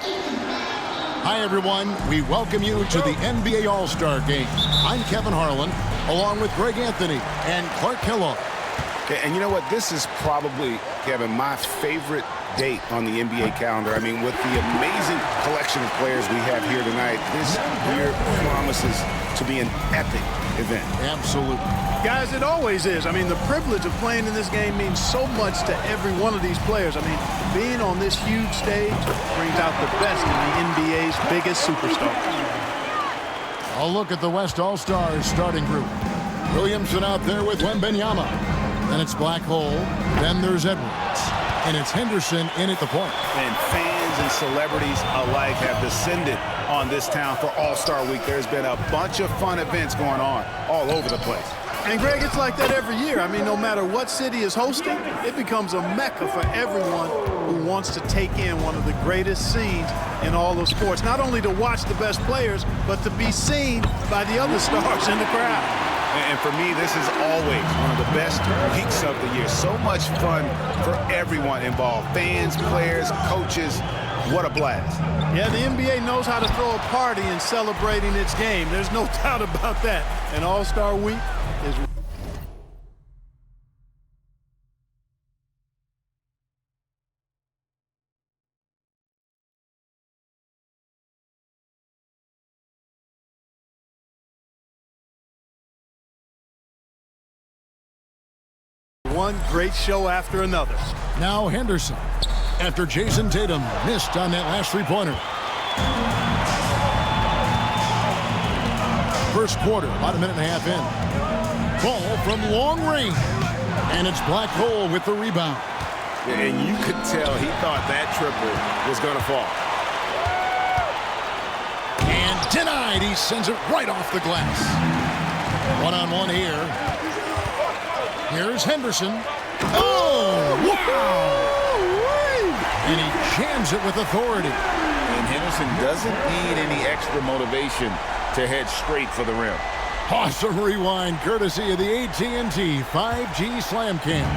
Hi, everyone. We welcome you to the NBA All-Star Game. I'm Kevin Harlan, along with Greg Anthony and Clark Kellogg. Okay, and you know what? This is probably, Kevin, my favorite date on the NBA calendar. I mean, with the amazing collection of players we have here tonight, this year promises to be an epic event. Absolutely. Guys, it always is. I mean, the privilege of playing in this game means so much to every one of these players. I mean, being on this huge stage brings out the best in the NBA's biggest superstars. A look at the West All-Stars starting group. Williamson out there with Wembanyama. Then it's Black Hole. Then there's Edwards. And it's Henderson in at the point. And fans and celebrities alike have descended on this town for All-Star Week. There's been a bunch of fun events going on all over the place. And, Greg, it's like that every year. I mean, no matter what city is hosting, it becomes a mecca for everyone who wants to take in one of the greatest scenes in all of sports. Not only to watch the best players, but to be seen by the other stars in the crowd. And for me, this is always one of the best weeks of the year. So much fun for everyone involved. Fans, players, coaches. What a blast. Yeah, the NBA knows how to throw a party in celebrating its game. There's no doubt about that. And All-Star Week is... one great show after another. Now Henderson, after Jason Tatum missed on that last three-pointer. First quarter, about a minute and a half in. Ball from long range. And it's Black Hole with the rebound. And you could tell he thought that triple was going to fall. And denied. He sends it right off the glass. One-on-one here. Here's Henderson. Oh, wow! And he jams it with authority. And Henderson doesn't need any extra motivation to head straight for the rim. Awesome rewind, courtesy of the AT&T 5G Slam Cam.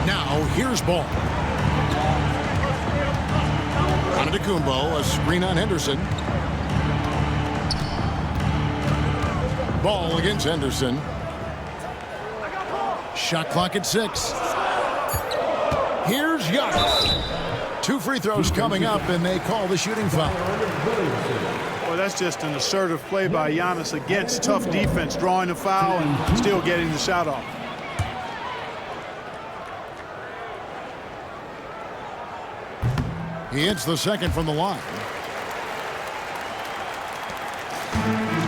Now, here's ball. Antetokounmpo, a screen on Henderson. Ball against Henderson. Shot clock at 6. Here's Giannis. 2 free throws coming up, and they call the shooting foul. Well, that's just an assertive play by Giannis against tough defense, drawing a foul and still getting the shot off. He hits the second from the line.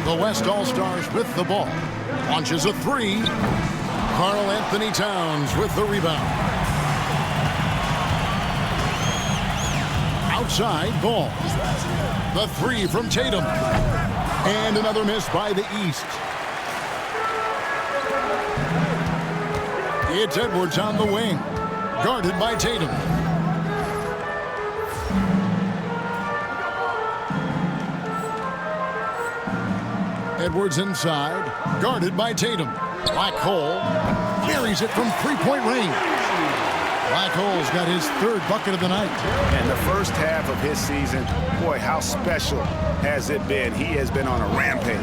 The West All-Stars with the ball. Launches a 3. Karl Anthony Towns with the rebound. Outside ball. The 3 from Tatum. And another miss by the East. It's Edwards on the wing. Guarded by Tatum. Edwards inside. Guarded by Tatum. Black Hole buries it from three-point range. Black Hole's got his 3rd bucket of the night. And the first half of his season, boy, how special has it been? He has been on a rampage.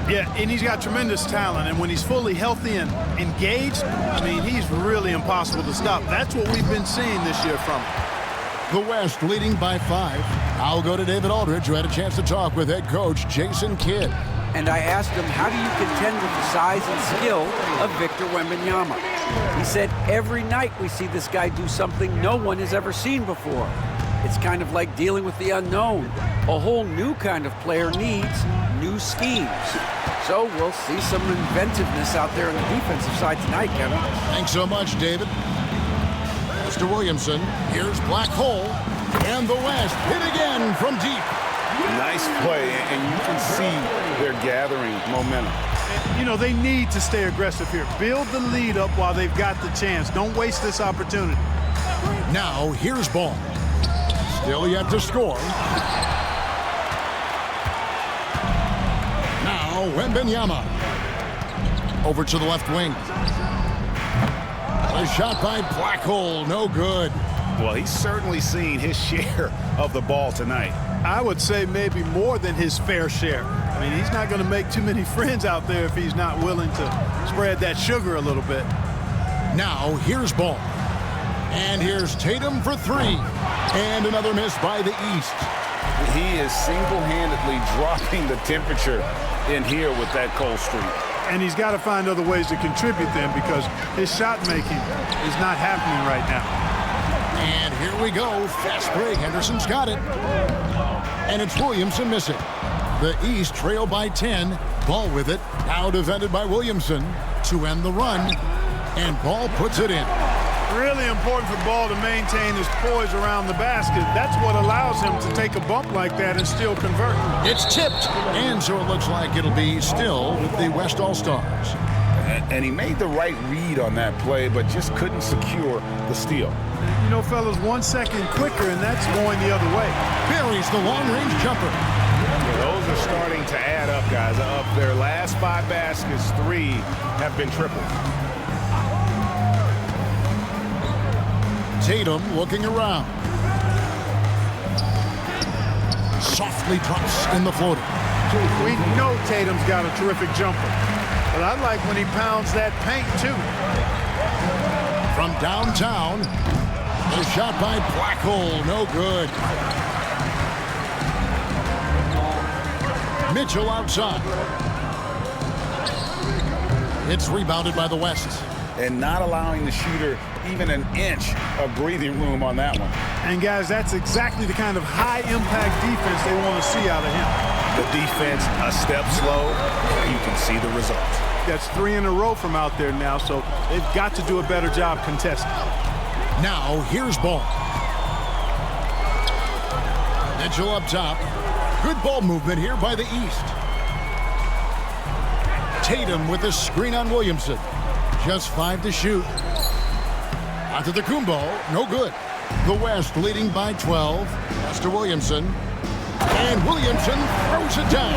Yeah, and he's got tremendous talent. And when he's fully healthy and engaged, I mean, he's really impossible to stop. That's what we've been seeing this year from him. The West leading by 5. I'll go to David Aldridge, who had a chance to talk with head coach Jason Kidd. And I asked him, how do you contend with the size and skill of Victor Wembanyama? He said, every night we see this guy do something no one has ever seen before. It's kind of like dealing with the unknown. A whole new kind of player needs new schemes. So we'll see some inventiveness out there on the defensive side tonight, Kevin. Thanks so much, David. Mr. Williamson, here's Black Hole. And the West hit again from deep. Nice play, and you can see they're gathering momentum. You know, they need to stay aggressive here. Build the lead up while they've got the chance. Don't waste this opportunity. Now, here's ball. Still yet to score. Now, Wembanyama. Over to the left wing. A shot by Black Hole, no good. Well, he's certainly seen his share of the ball tonight. I would say maybe more than his fair share. I mean, he's not going to make too many friends out there if he's not willing to spread that sugar a little bit. Now, here's Ball. And here's Tatum for three. And another miss by the East. He is single-handedly dropping the temperature in here with that cold streak. And he's got to find other ways to contribute then, because his shot making is not happening right now. And here we go. Fast break. Henderson's got it. And it's Williamson missing. The East trail by 10. Ball with it. Now defended by Williamson to end the run. And Ball puts it in. Really important for Ball to maintain his poise around the basket. That's what allows him to take a bump like that and still convert. It's tipped. And so it looks like it'll be still with the West Allstars. And he made the right read on that play, but just couldn't secure the steal. You know, fellas, 1 second quicker, and that's going the other way. Buries the long-range jumper. Yeah, those are starting to add up, guys. Of their last 5 baskets, 3 have been triple. Tatum looking around. Softly drops in the floater. We know Tatum's got a terrific jumper, but I like when he pounds that paint, too. From downtown, the shot by Blackhole, no good. Mitchell outside. It's rebounded by the West. And not allowing the shooter even an inch of breathing room on that one. And, guys, that's exactly the kind of high-impact defense they want to see out of him. The defense a step slow, you can see the result. That's 3 in a row from out there now, so they've got to do a better job contesting. Now, here's Ball. Mitchell up top. Good ball movement here by the East. Tatum with a screen on Williamson. Just 5 to shoot. Onto the Kumbo. No good. The West leading by 12. Pass to Williamson. And Williamson throws it down.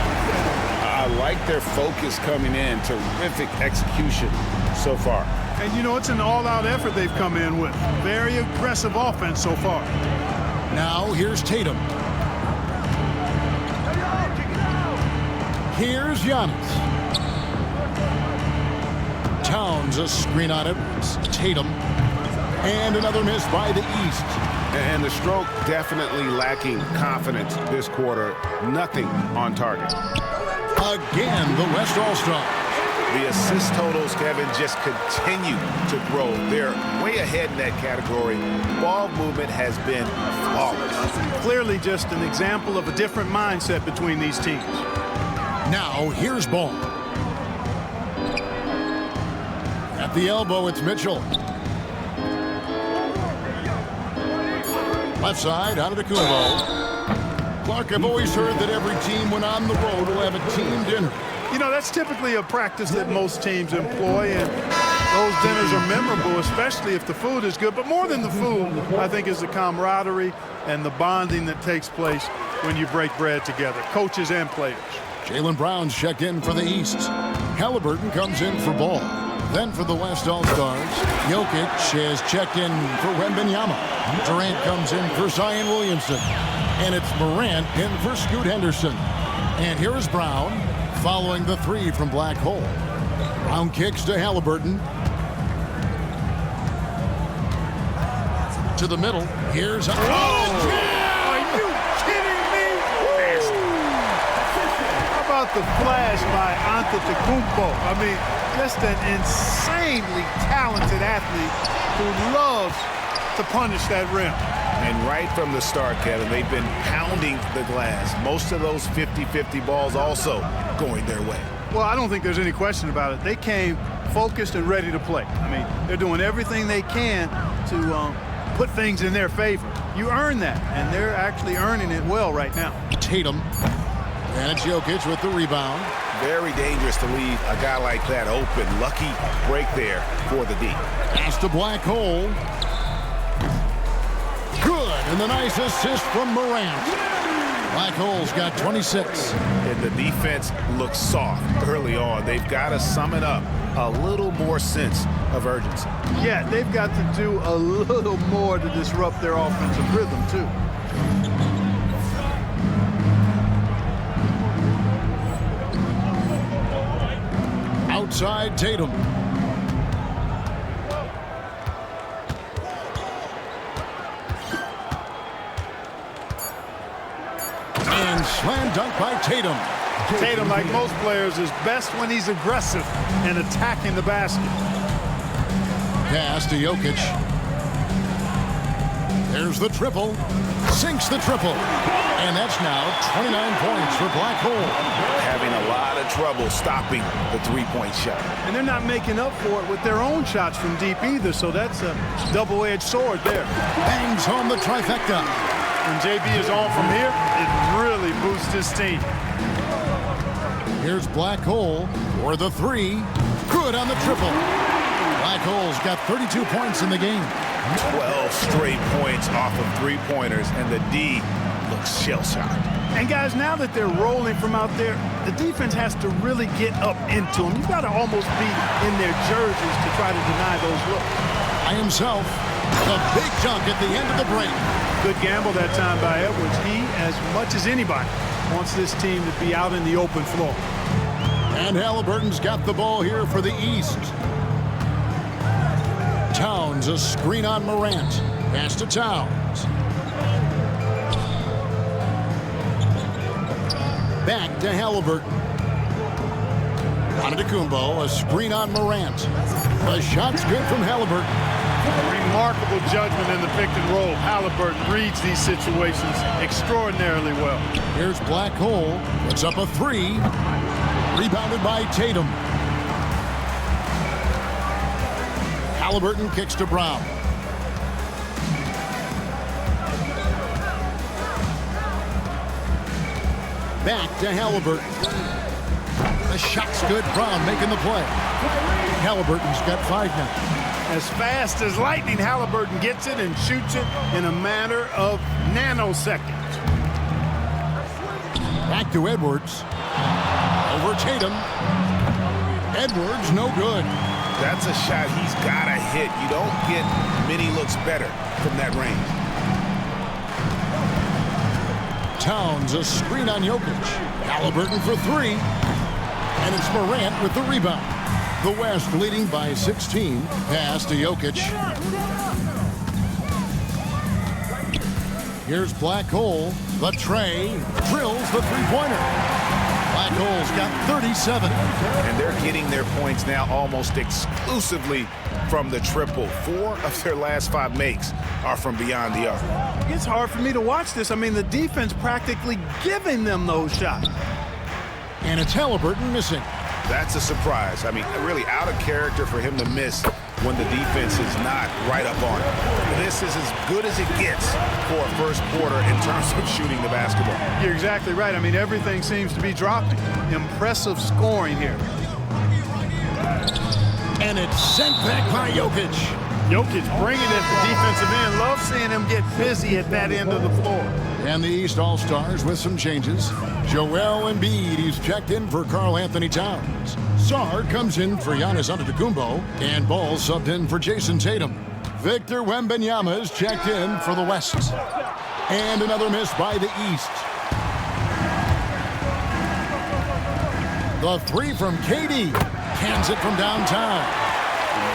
I like their focus coming in. Terrific execution so far. And, you know, it's an all-out effort they've come in with. Very aggressive offense so far. Now, here's Tatum. Here's Giannis. Towns a screen on it. It's Tatum. And another miss by the East. And the stroke definitely lacking confidence this quarter. Nothing on target. Again, the West All-Star. The assist totals, Kevin, just continue to grow. They're way ahead in that category. Ball movement has been flawless. Clearly just an example of a different mindset between these teams. Now, here's Ball. At the elbow, it's Mitchell. Left side, out of the Kumbo. Clark, I've always heard that every team when on the road will have a team dinner. You know, that's typically a practice that most teams employ, and those dinners are memorable, especially if the food is good. But more than the food, I think, is the camaraderie and the bonding that takes place when you break bread together, coaches and players. Jaylen Brown's checked in for the East. Halliburton comes in for Ball. Then for the West All-Stars, Jokic has checked in for Wembanyama. Durant comes in for Zion Williamson. And it's Morant in for Scoot Henderson. And here is Brown following the 3 from Blackhole. Brown kicks to Halliburton. To the middle. Here's a... Are you kidding me? How about the flash by Antetokounmpo? I mean, just an insanely talented athlete who loves to punish that rim. And right from the start, Kevin, they've been pounding the glass. Most of those 50-50 balls also going their way. Well, I don't think there's any question about it. They came focused and ready to play. I mean, they're doing everything they can to put things in their favor. You earn that, and they're actually earning it well right now. Tatum. And it's Jokic with the rebound. Very dangerous to leave a guy like that open. Lucky break there for the D. Pass to Blackhole. Good, and the nice assist from Morant. Black Hole's got 26. And the defense looks soft early on. They've got to sum it up. A little more sense of urgency. Yeah, they've got to do a little more to disrupt their offensive rhythm, too. Outside Tatum. And slam dunk by Tatum. Tatum, like most players, is best when he's aggressive and attacking the basket. Pass to Jokic. There's the triple. Sinks the triple. And that's now 29 points for Black Hole. Having a lot of trouble stopping the three-point shot. And they're not making up for it with their own shots from deep either, so that's a double-edged sword there. Bangs home the trifecta. When JB is on from here, it really boosts his team. Here's Black Hole for the three. Good on the triple. Black Hole's got 32 points in the game. 12 straight points off of three-pointers, and the D looks shell-shocked. And guys, now that they're rolling from out there, the defense has to really get up into them. You've got to almost be in their jerseys to try to deny those looks. By himself, the big dunk at the end of the break. Good gamble that time by Edwards. He, as much as anybody, wants this team to be out in the open floor. And Halliburton's got the ball here for the East. Towns, a screen on Morant. Pass to Towns. Back to Halliburton. Antetokounmpo, a screen on Morant. The shot's good from Halliburton. Remarkable judgment in the pick and roll. Halliburton reads these situations extraordinarily well. Here's Black Hole. Puts up a three. Rebounded by Tatum. Halliburton kicks to Brown. Back to Halliburton. The shot's good. Brown making the play. Halliburton's got 5 now. As fast as lightning, Halliburton gets it and shoots it in a matter of nanoseconds. Back to Edwards. Over Tatum. Edwards, no good. That's a shot he's got to hit. You don't get many looks better from that range. Towns, a screen on Jokic. Halliburton for 3. And it's Morant with the rebound. The West leading by 16. Pass to Jokic. Here's Black Hole. The tray. Drills the three-pointer. Black Hole's got 37. And they're getting their points now almost exclusively from the triple. 4 of their last 5 makes are from beyond the arc. It's hard for me to watch this. I mean, the defense practically giving them those shots. And it's Halliburton missing. That's a surprise. I mean, really out of character for him to miss when the defense is not right up on it. This is as good as it gets for a first quarter in terms of shooting the basketball. You're exactly right. I mean, everything seems to be dropping. Impressive scoring here. And it's sent back by Jokic. Jokic bringing it to defensive end. Love seeing him get busy at that end of the floor. And the East All-Stars with some changes. Joel Embiid, he's checked in for Karl Anthony Towns. Sarr comes in for Giannis Antetokounmpo. And Ball subbed in for Jason Tatum. Victor Wembanyama is checked in for the West. And another miss by the East. The three from KD. Cans it from downtown.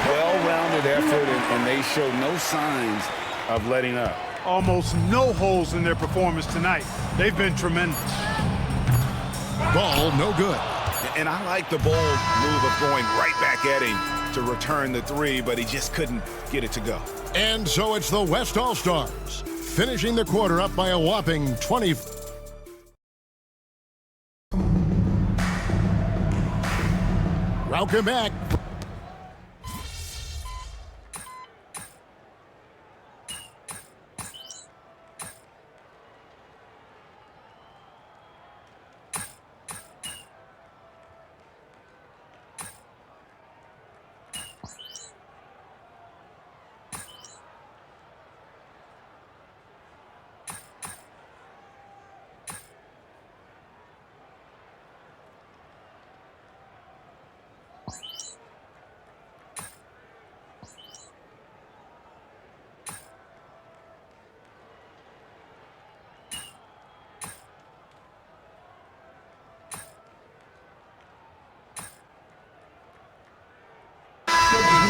Well-rounded effort, and they show no signs of letting up. Almost no holes in their performance tonight. They've been tremendous. Ball no good. And I like the bold move of going right back at him to return the three, but he just couldn't get it to go. And so it's the West All-Stars, finishing the quarter up by a whopping 20. Welcome back.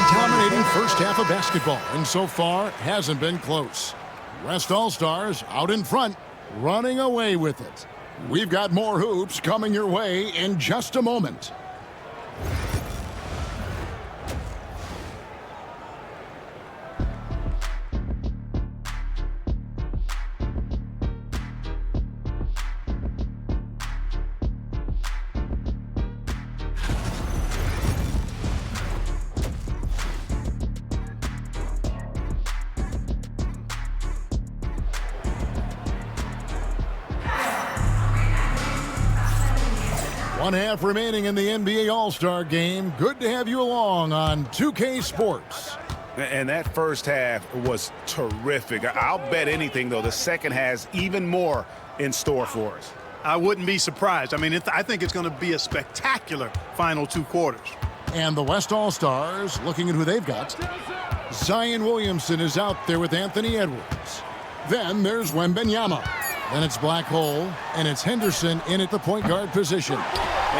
Dominating first half of basketball, and so far hasn't been close. West All-Stars out in front, running away with it. We've got more hoops coming your way in just a moment. One half remaining in the NBA All-Star game. Good to have you along on 2K Sports. And that first half was terrific. I'll bet anything, though, the second has even more in store for us. I wouldn't be surprised. I mean, I think it's going to be a spectacular final 2 quarters. And the West All-Stars, looking at who they've got. Zion Williamson is out there with Anthony Edwards. Then there's Wembanyama. Then it's Black Hole, and it's Henderson in at the point guard position.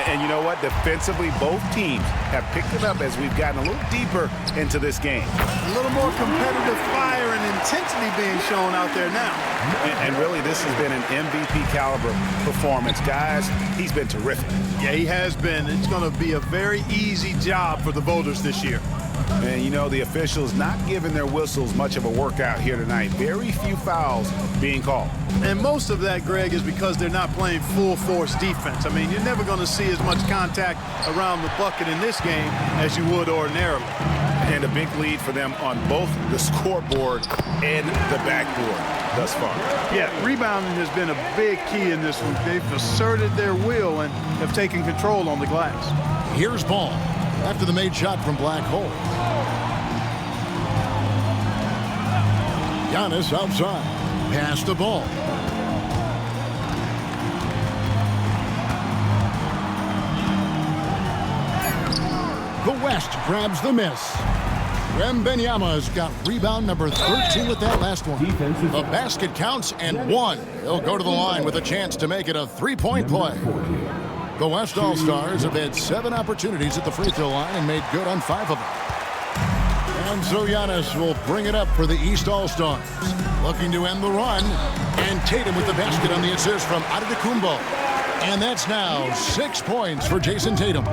And you know what? Defensively, both teams have picked it up as we've gotten a little deeper into this game. A little more competitive fire and intensity being shown out there now. And really, this has been an MVP caliber performance. Guys, he's been terrific. Yeah, he has been. It's going to be a very easy job for the voters this year. And, you know, the officials not giving their whistles much of a workout here tonight. Very few fouls being called. And most of that, Greg, is because they're not playing full-force defense. I mean, you're never going to see as much contact around the bucket in this game as you would ordinarily. And a big lead for them on both the scoreboard and the backboard thus far. Yeah, rebounding has been a big key in this one. They've asserted their will and have taken control on the glass. Here's Ball after the made shot from Black Hole. Giannis outside. Pass the ball. The West grabs the miss. Wembanyama's got rebound number 13 with that last one. The basket counts and one. He'll go to the line with a chance to make it a three-point play. The West All-Stars have had 7 opportunities at the free throw line and made good on 5 of them. And so Giannis will bring it up for the East All-Stars. Looking to end the run. And Tatum with the basket on the assist from Antetokounmpo. And that's now 6 points for Jason Tatum.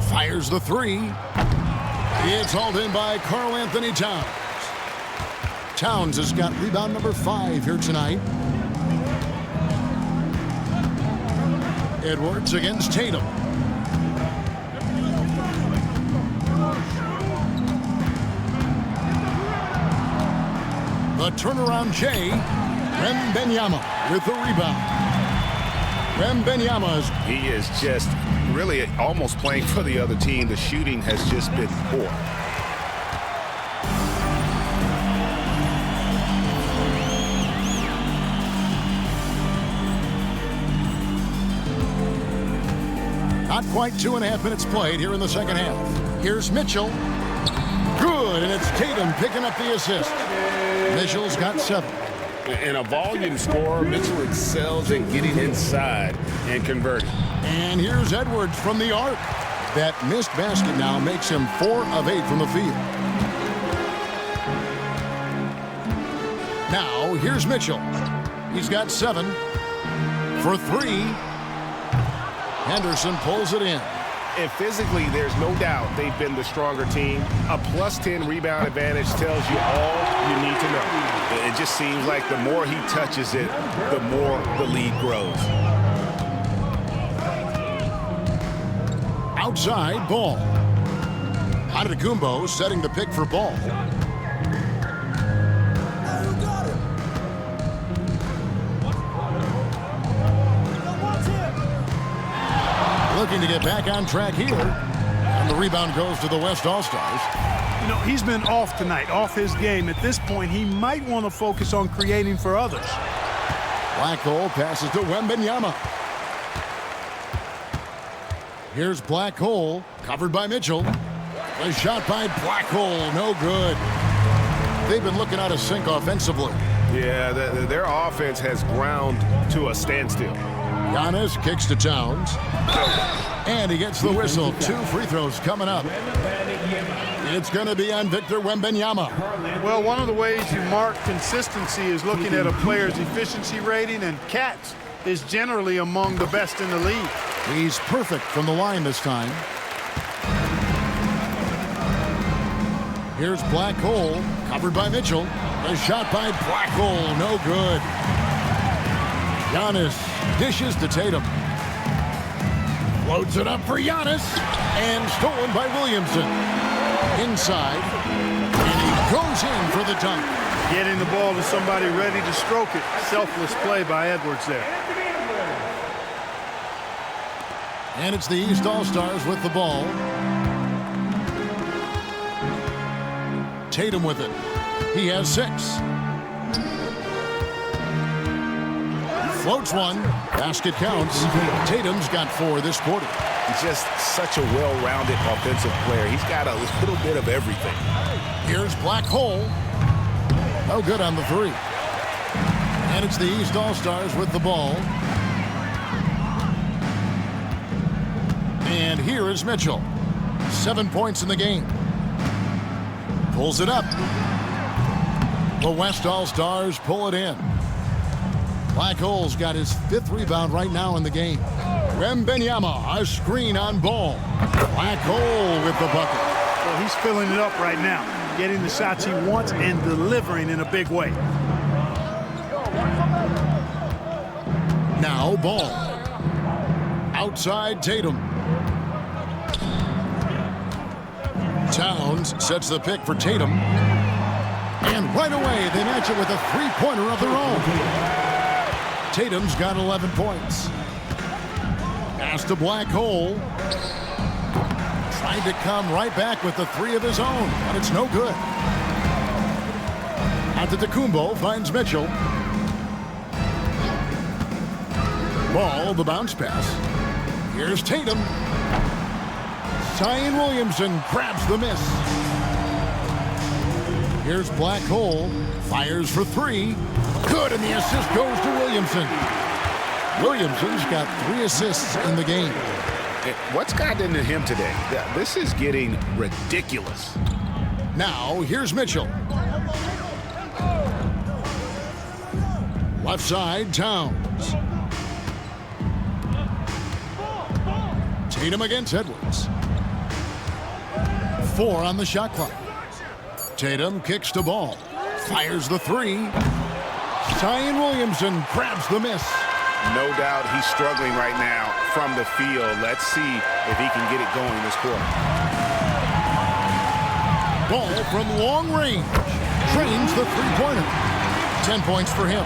Fires the 3. It's hauled in by Karl Anthony Towns. Towns has got rebound number 5 here tonight. Edwards against Tatum. The turnaround Jay. Wembanyama with the rebound. He is just really almost playing for the other team. The shooting has just been poor. Not quite 2.5 minutes played here in the second half. Here's Mitchell. Good, and it's Tatum picking up the assist. Mitchell's got 7. And a volume scorer, Mitchell excels in getting inside and converting. And here's Edwards from the arc. That missed basket now makes him 4 of 8 from the field. Now, here's Mitchell. He's got 7 for 3. Henderson pulls it in. And physically, there's no doubt they've been the stronger team. A +10 rebound advantage tells you all you need to know. It just seems like the more he touches it, the more the lead grows. Outside, Ball. Antetokounmpo setting the pick for Ball. Looking to get back on track here. And the rebound goes to the West All-Stars. You know, he's been off tonight, off his game. At this point, he might want to focus on creating for others. Black Hole passes to Wembanyama. Here's Black Hole, covered by Mitchell. A shot by Black Hole, no good. They've been looking out of sync offensively. Yeah, their offense has ground to a standstill. Giannis kicks to Towns. And he gets the whistle. 2 free throws coming up. It's going to be on Victor Wembanyama. Well, one of the ways you mark consistency is looking at a player's efficiency rating, and Katz is generally among the best in the league. He's perfect from the line this time. Here's Black Hole, covered by Mitchell. A shot by Black Hole, no good. Giannis dishes to Tatum. Floats it up for Giannis, and stolen by Williamson. Inside, and he goes in for the dunk. Getting the ball to somebody ready to stroke it. Selfless play by Edwards there. And it's the East All-Stars with the ball. Tatum with it. He has 6. Floats one. Basket counts. Tatum's got 4 this quarter. He's just such a well-rounded offensive player. He's got a little bit of everything. Here's Black Hole. No good on the 3. And it's the East All-Stars with the ball. And here is Mitchell. 7 points in the game. Pulls it up. The West All-Stars pull it in. Black Hole's got his 5th rebound right now in the game. Wembanyama, a screen on Ball. Black Hole with the bucket. Well, he's filling it up right now, getting the shots he wants and delivering in a big way. Now Ball. Outside Tatum. Towns sets the pick for Tatum. And right away, they match it with a 3-pointer of their own. Tatum's got 11 points. Pass to Black Hole. Trying to come right back with the 3 of his own, but it's no good. Antetokounmpo finds Mitchell. Ball, the bounce pass. Here's Tatum. Zion Williamson grabs the miss. Here's Black Hole. Fires for 3. Good, and the assist goes to Williamson. Williamson's got 3 assists in the game. What's gotten into him today? This is getting ridiculous. Now, here's Mitchell. Left side, Towns. Tatum against Edwards. 4 on the shot clock. Tatum kicks to Ball. Fires the 3. Zion Williamson grabs the miss. No doubt he's struggling right now from the field. Let's see if he can get it going this quarter. Ball from long range. Trains the 3-pointer. 10 points for him.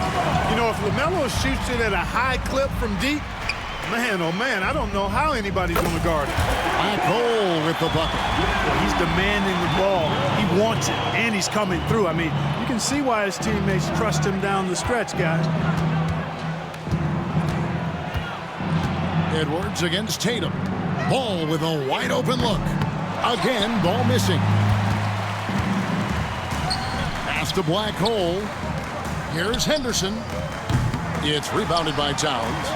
You know, if LaMelo shoots it at a high clip from deep, man, oh man, I don't know how anybody's going to guard it. Black Hole with the bucket. Well, he's demanding the ball. He wants it, and he's coming through. I mean, you can see why his teammates trust him down the stretch, guys. Edwards against Tatum. Ball with a wide open look. Again, Ball missing. Pass to Black Hole. Here's Henderson. It's rebounded by Towns.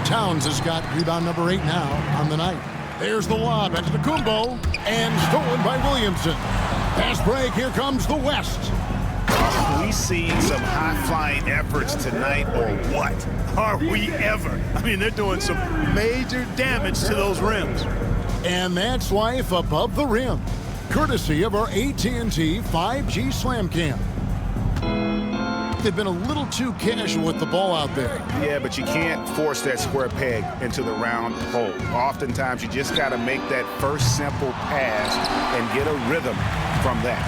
Towns has got rebound number 8 now on the night. There's the lob into the Kumbo, and stolen by Williamson. Pass break, here comes the West. Are we seeing some high-flying efforts tonight, or what? Are we ever? I mean, they're doing some major damage to those rims. And that's life above the rim, courtesy of our AT&T 5G Slam Cam. They've been a little too casual with the ball out there. Yeah, but you can't force that square peg into the round hole. Oftentimes, you just got to make that first simple pass and get a rhythm from that.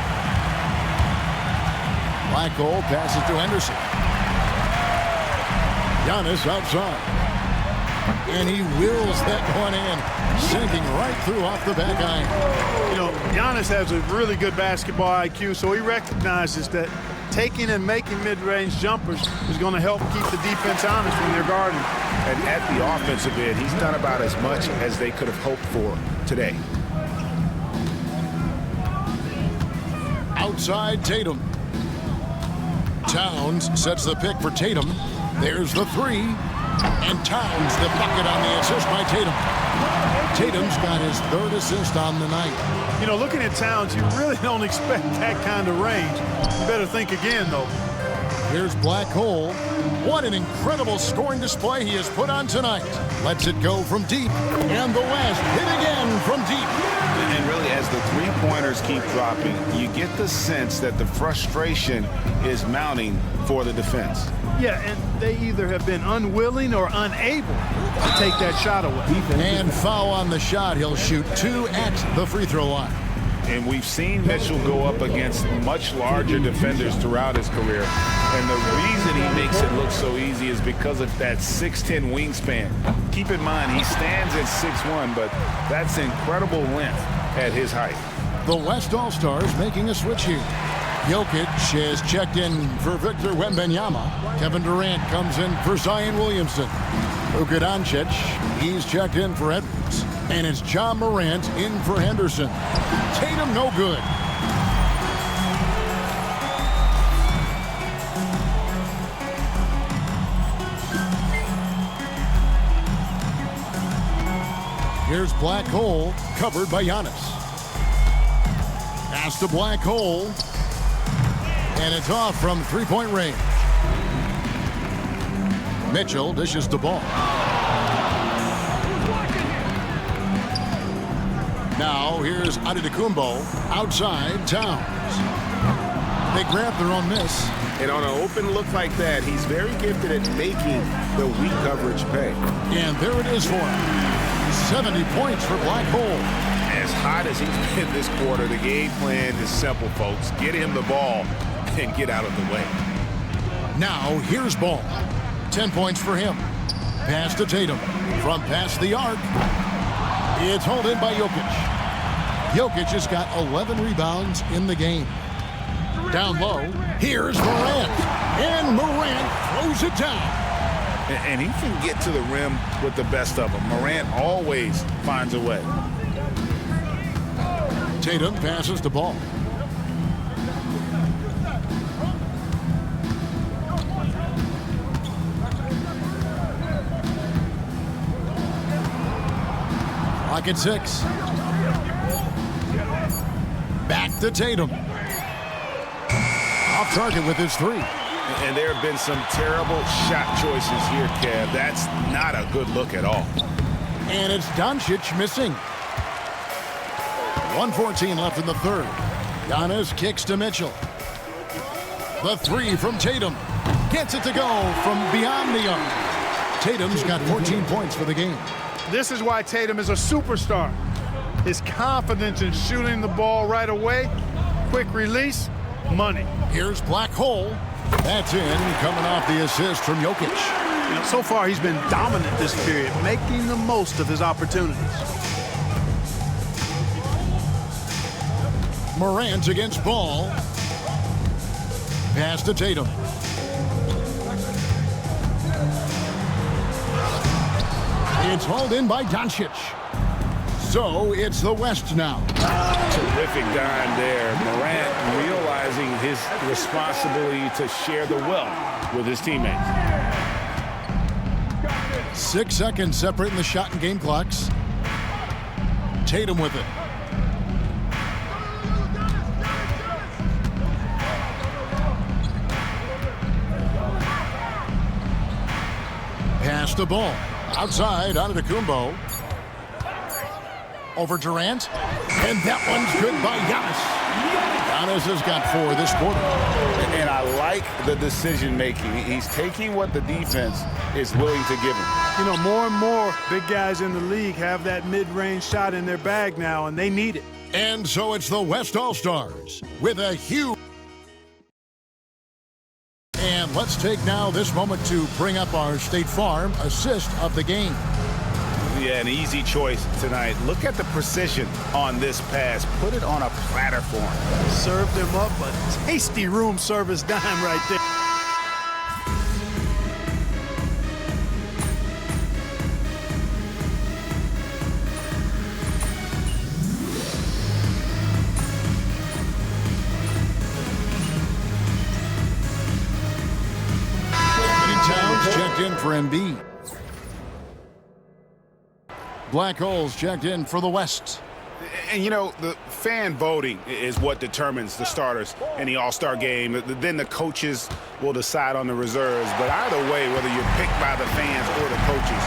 Black Hole passes to Henderson. Giannis outside. And he wheels that one in, sinking right through off the back iron. You know, Giannis has a really good basketball IQ, so he recognizes that taking and making mid-range jumpers is going to help keep the defense honest when they're guarding. And at the offensive end, he's done about as much as they could have hoped for today. Outside Tatum. Towns sets the pick for Tatum. There's the three. And Towns the bucket on the assist by Tatum. Tatum's got his third assist on the night. You know, looking at Towns, you really don't expect that kind of range. You better think again, though. Here's Black Hole. What an incredible scoring display he has put on tonight. Lets it go from deep. And the West hit again from deep. And really, as the three-pointers keep dropping, you get the sense that the frustration is mounting for the defense. Yeah, and they either have been unwilling or unable to take that shot away. And foul on the shot. He'll shoot 2 at the free throw line. And we've seen Mitchell go up against much larger defenders throughout his career. And the reason he makes it look so easy is because of that 6'10" wingspan. Keep in mind, he stands at 6'1", but that's incredible length at his height. The West All-Stars making a switch here. Jokic has checked in for Victor Wembanyama. Kevin Durant comes in for Zion Williamson. Luka Doncic, he's checked in for Edwards. And it's John Morant in for Henderson. Tatum no good. Here's Black Hole, covered by Giannis. Pass to Black Hole. And it's off from three-point range. Mitchell dishes the ball. Now here's Antetokounmpo outside Towns. They grab their own miss. And on an open look like that, he's very gifted at making the weak coverage pay. And there it is for him. 70 points for Black Hole. As hot as he's been this quarter, the game plan is simple, folks. Get him the ball and get out of the way. Now here's Ball. 10 points for him. Pass to Tatum. From past the arc. It's hauled in by Jokic. Jokic has got 11 rebounds in the game. Down low, here's Morant. And Morant throws it down. And he can get to the rim with the best of them. Morant always finds a way. Tatum passes the ball. Clock at 6. Back to Tatum. Off target with his three. And there have been some terrible shot choices here, Kev. That's not a good look at all. And it's Doncic missing. 1:14 left in the third. Giannis kicks to Mitchell. The three from Tatum. Gets it to go from beyond the arc. Tatum's got 14 points for the game. This is why Tatum is a superstar. His confidence in shooting the ball right away, quick release, money. Here's Black Hole. That's in, coming off the assist from Jokic. You know, so far he's been dominant this period, making the most of his opportunities. Morant against Ball. Pass to Tatum. It's hauled in by Doncic. So it's the West now. Terrific dime there. Morant realizing his responsibility to share the wealth with his teammates. 6 seconds separating the shot and game clocks. Tatum with it. Pass the ball. Outside, Antetokounmpo. Over Durant. And that one's good by Giannis. Giannis has got 4 this quarter. And I like the decision-making. He's taking what the defense is willing to give him. You know, more and more big guys in the league have that mid-range shot in their bag now, and they need it. And so it's the West All-Stars with a huge... And let's take now this moment to bring up our State Farm assist of the game. Yeah, an easy choice tonight. Look at the precision on this pass. Put it on a platter for him. Served him up a tasty room service dime right there. Towns checked in for Embiid. Black Holes checked in for the West. And, you know, the fan voting is what determines the starters in the All-Star game. Then the coaches will decide on the reserves. But either way, whether you're picked by the fans or the coaches,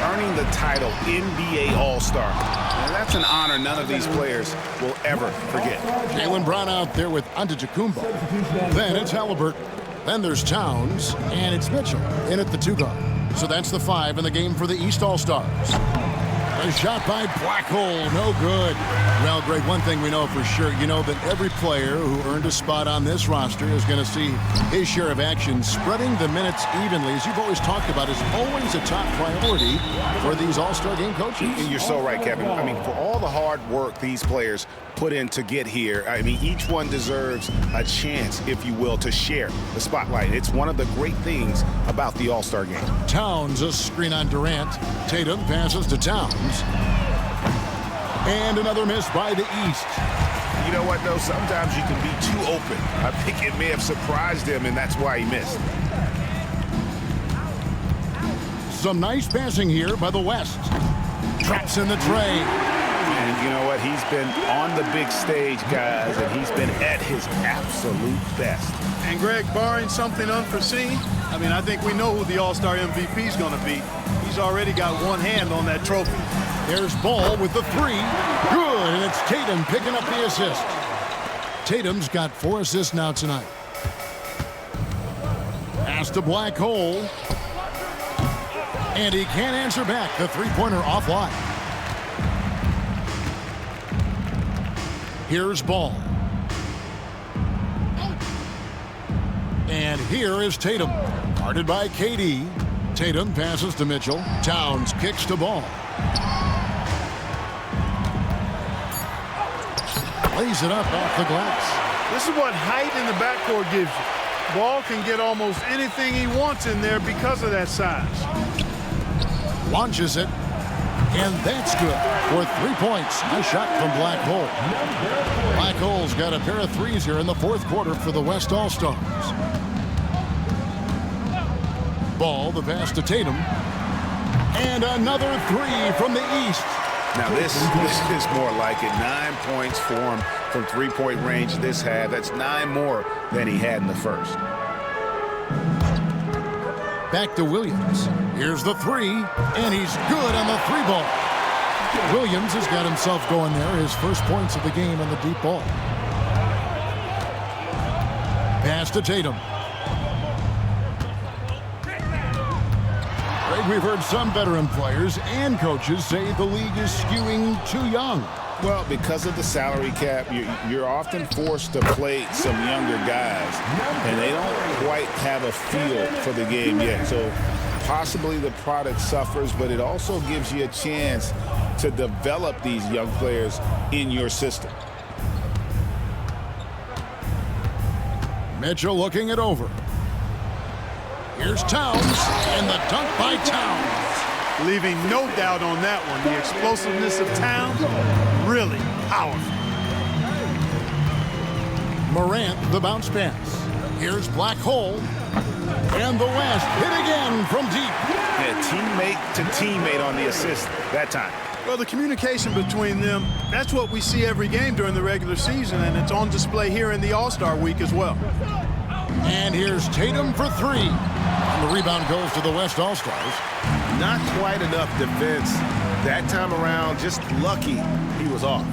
earning the title NBA All-Star, and that's an honor none of these players will ever forget. Jaylen Brown out there with Antetokounmpo. Then it's Halliburton. Then there's Towns, and it's Mitchell in at the 2 guard. So that's the 5 in the game for the East All-Stars. A shot by Black Hole, no good. Well, Greg, one thing we know for sure, you know that every player who earned a spot on this roster is going to see his share of action. Spreading the minutes evenly, as you've always talked about, is always a top priority for these All-Star game coaches. You're so right, Kevin. I mean, for all the hard work these players put in to get here, I mean, each one deserves a chance, if you will, to share the spotlight. It's one of the great things about the All-Star game. Towns, a screen on Durant. Tatum passes to Towns. And another miss by the East. You know what, though? Sometimes you can be too open. I think it may have surprised him, and that's why he missed. Some nice passing here by the West. Traps in the tray. And you know what? He's been on the big stage, guys, and he's been at his absolute best. And Greg, barring something unforeseen, I mean, I think we know who the All-Star MVP is going to be. He's already got one hand on that trophy. There's Ball with the 3. Good, and it's Tatum picking up the assist. Tatum's got 4 assists now tonight. Pass to Black Hole. And he can't answer back. The 3-pointer offline. Here's Ball. And here is Tatum. Guarded by KD. Tatum passes to Mitchell. Towns kicks to Ball. Lays it up off the glass. This is what height in the backcourt gives you. Ball can get almost anything he wants in there because of that size. Launches it. And that's good for 3 points. Nice shot from Black Hole. Black Hole's got a pair of threes here in the 4th quarter for the West All-Stars. Ball, the pass to Tatum. And another 3 from the East. Now this is more like it. 9 points for him from 3-point range this half. That's 9 more than he had in the first. Back to Williams. Here's the 3, and he's good on the 3 ball. Williams has got himself going there. His first points of the game on the deep ball. Pass to Tatum. Greg, we've heard some veteran players and coaches say the league is skewing too young. Well, because of the salary cap, you're often forced to play some younger guys, and they don't quite have a feel for the game yet. So possibly the product suffers, but it also gives you a chance to develop these young players in your system. Mitchell looking it over. Here's Towns, and the dunk by Towns. Leaving no doubt on that one. The explosiveness of Towns, really powerful. Morant, the bounce pass. Here's Black Hole. And the West hit again from deep. Yeah, teammate to teammate on the assist that time. Well, the communication between them, that's what we see every game during the regular season, and it's on display here in the All-Star week as well. And here's Tatum for 3. And the rebound goes to the West All-Stars. Not quite enough defense that time around. Just lucky he was off.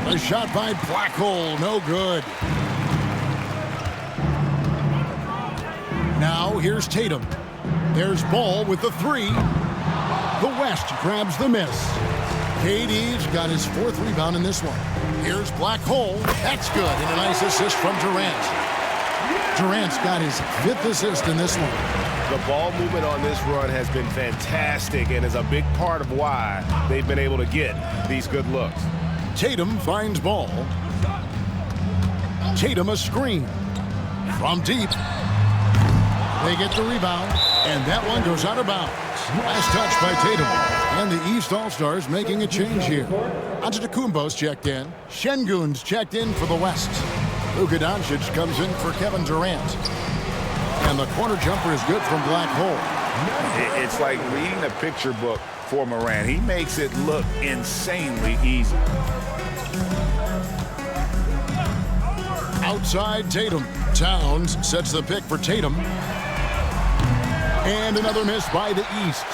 A shot by Black Hole, no good. Now here's Tatum. There's Ball with the 3. The West grabs the miss. KD's got his 4th rebound in this one. Here's Black Hole. That's good. And a nice assist from Durant. Durant's got his 5th assist in this one. The ball movement on this run has been fantastic and is a big part of why they've been able to get these good looks. Tatum finds Ball. Tatum a screen. From deep. They get the rebound, and that one goes out of bounds. Last touch by Tatum. And the East All-Stars making a change here. Antetokounmpo's checked in. Şengün's checked in for the West. Luka Doncic comes in for Kevin Durant. And the corner jumper is good from Black Hole. It's like reading a picture book for Morant. He makes it look insanely easy. Outside Tatum. Towns sets the pick for Tatum. And another miss by the East.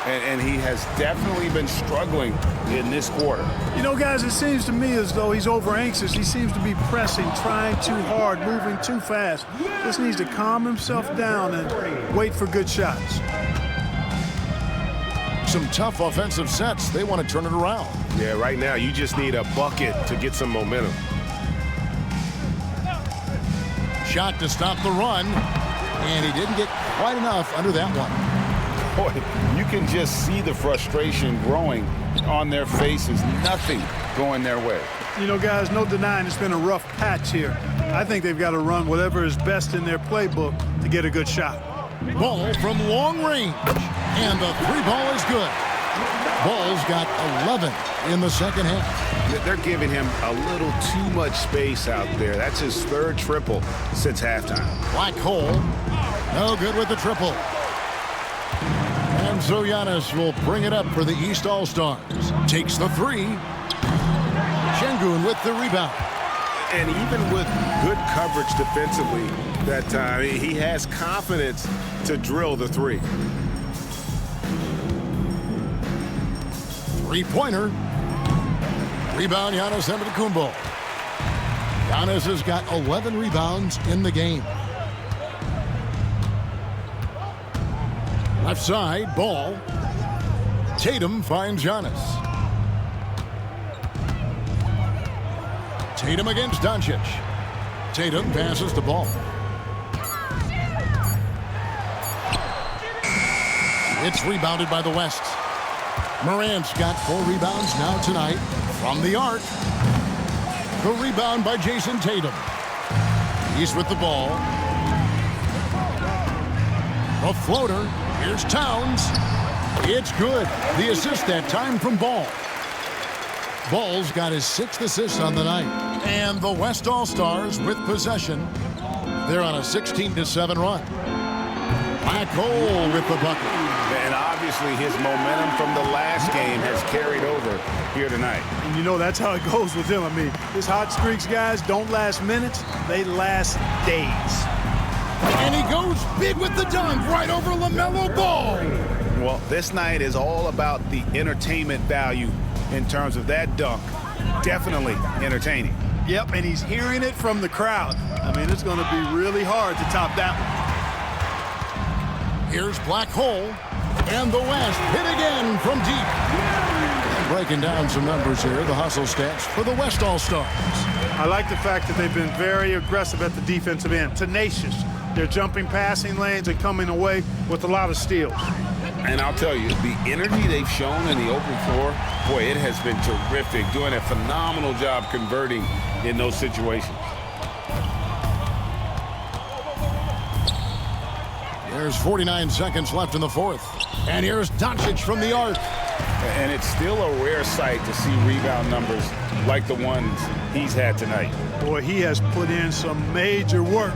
And he has definitely been struggling in this quarter. You know, guys, it seems to me as though he's over anxious. He seems to be pressing, trying too hard, moving too fast. Just needs to calm himself down and wait for good shots. Some tough offensive sets. They want to turn it around. Yeah, right now you just need a bucket to get some momentum. Shot to stop the run. And he didn't get quite enough under that one. Boy, you can just see the frustration growing on their faces. Nothing going their way. You know, guys, no denying it's been a rough patch here. I think they've got to run whatever is best in their playbook to get a good shot. Ball from long range. And the three ball is good. Ball's got 11 in the second half. They're giving him a little too much space out there. That's his third triple since halftime. Black Hole. No good with the triple. And so Giannis will bring it up for the East All-Stars. Takes the three. Şengün with the rebound. And even with good coverage defensively that time, he has confidence to drill the three. Three-pointer. Rebound, Giannis Antetokounmpo. Giannis has got 11 rebounds in the game. Left side, Ball. Tatum finds Giannis. Tatum against Doncic. Tatum passes the ball. It's rebounded by the West. Morant's got 4 rebounds now tonight from the arc. The rebound by Jason Tatum. He's with the ball. The floater. Here's Towns. It's good. The assist that time from Ball. Ball's got his 6th assist on the night. And the West All-Stars with possession. They're on a 16-7 run. Black Hole with the bucket. And obviously his momentum from the last game has carried over here tonight. And you know that's how it goes with him. I mean, his hot streaks, guys, don't last minutes. They last days. And he goes big with the dunk right over LaMelo Ball. Well, this night is all about the entertainment value in terms of that dunk. Definitely entertaining. Yep, and he's hearing it from the crowd. I mean, it's going to be really hard to top that one. Here's Black Hole. And the West hit again from deep. And breaking down some numbers here, the hustle stats for the West All-Stars. I like the fact that they've been very aggressive at the defensive end, tenacious. They're jumping passing lanes and coming away with a lot of steals. And I'll tell you, the energy they've shown in the open floor, boy, it has been terrific, doing a phenomenal job converting in those situations. There's 49 seconds left in the fourth. And here's Doncic from the arc. And it's still a rare sight to see rebound numbers like the ones he's had tonight. Boy, he has put in some major work.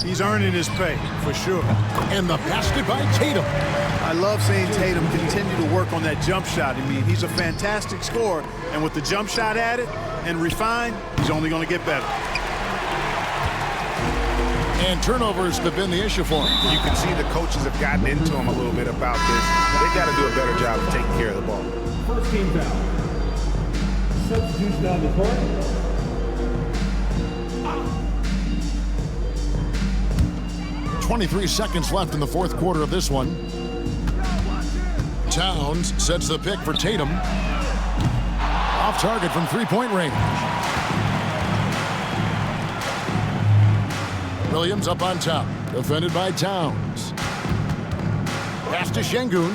He's earning his pay, for sure. And the basket by Tatum. I love seeing Tatum continue to work on that jump shot. I mean, he's a fantastic scorer. And with the jump shot added and refined, he's only going to get better. And turnovers have been the issue for him. You can see the coaches have gotten into him a little bit about this. They've got to do a better job of taking care of the ball. First team foul. Substitution on the court. 23 seconds left in the fourth quarter of this one. Towns sets the pick for Tatum. Off target from three-point range. Williams up on top. Defended by Towns. Pass to Şengün.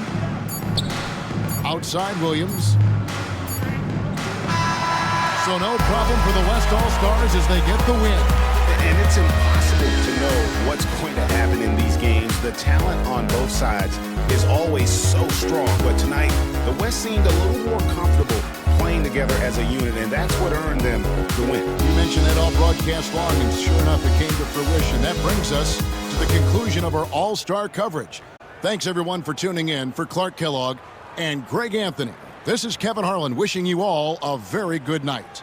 Outside Williams. So no problem for the West All-Stars as they get the win. And it's impossible to know what's going to happen in these games. The talent on both sides is always so strong. But tonight, the West seemed a little more comfortable playing together as a unit, and that's what earned them the win. You mentioned that all broadcast long, and sure enough, it came to fruition. That brings us to the conclusion of our All-Star coverage. Thanks, everyone, for tuning in. For Clark Kellogg and Greg Anthony, this is Kevin Harlan wishing you all a very good night.